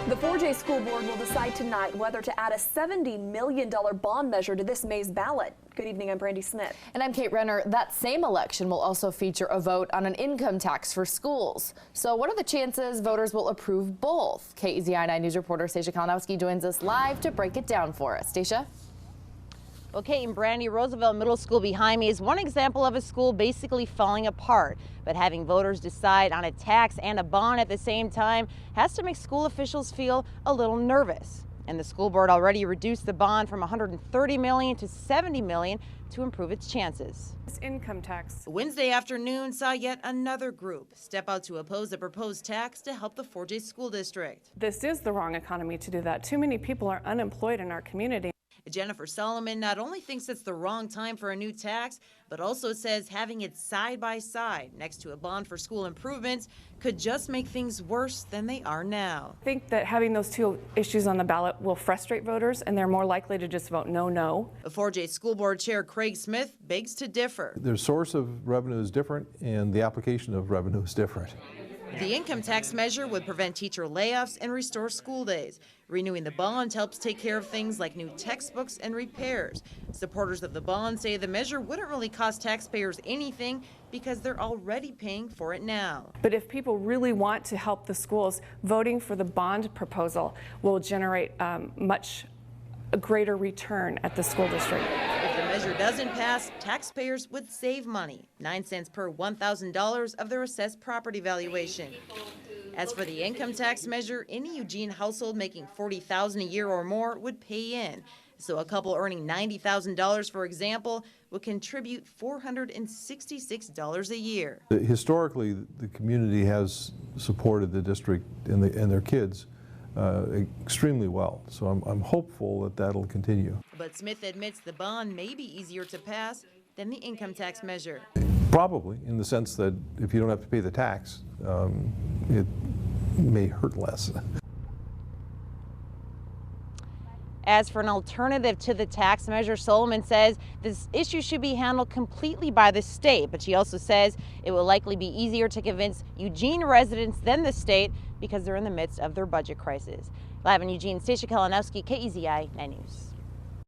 The 4J School Board will decide tonight whether to add a $70 million bond measure to this May's ballot. Good evening, I'm Brandy Smith. And I'm Kate Renner. That same election will also feature a vote on an income tax for schools. So what are the chances voters will approve both? KEZI 9 News reporter Stacia Kalinowski joins us live to break it down for us. Stacia? Well, Kate and Brandy, Roosevelt Middle School behind me is one example of a school basically falling apart. But having voters decide on a tax and a bond at the same time has to make school officials feel a little nervous. And the school board already reduced the bond from $130 million to $70 million to improve its chances. This income tax. Wednesday afternoon saw yet another group step out to oppose the proposed tax to help the 4J school district. This is the wrong economy to do that. Too many people are unemployed in our community. Jennifer Solomon not only thinks it's the wrong time for a new tax, but also says having it side by side next to a bond for school improvements could just make things worse than they are now. I think that having those two issues on the ballot will frustrate voters, and they're more likely to just vote no, no. The 4J School Board Chair Craig Smith begs to differ. Their source of revenue is different, and the application of revenue is different. The income tax measure would prevent teacher layoffs and restore school days. Renewing the bond helps take care of things like new textbooks and repairs. Supporters of the bond say the measure wouldn't really cost taxpayers anything because they're already paying for it now. But if people really want to help the schools, voting for the bond proposal will generate much greater return at the school district. If the measure doesn't pass, taxpayers would save money, 9 cents per $1,000 of their assessed property valuation. As for the income tax measure, any Eugene household making $40,000 a year or more would pay in. So a couple earning $90,000, for example, would contribute $466 a year. Historically, the community has supported the district and their kids extremely well, so I'm hopeful that that'll continue. But Smith admits the bond may be easier to pass than the income tax measure. Probably, in the sense that if you don't have to pay the tax, it may hurt less. As for an alternative to the tax measure, Solomon says this issue should be handled completely by the state, but she also says it will likely be easier to convince Eugene residents than the state because they're in the midst of their budget crisis. Live in Eugene, Stacia Kalinowski, KEZI 9 News.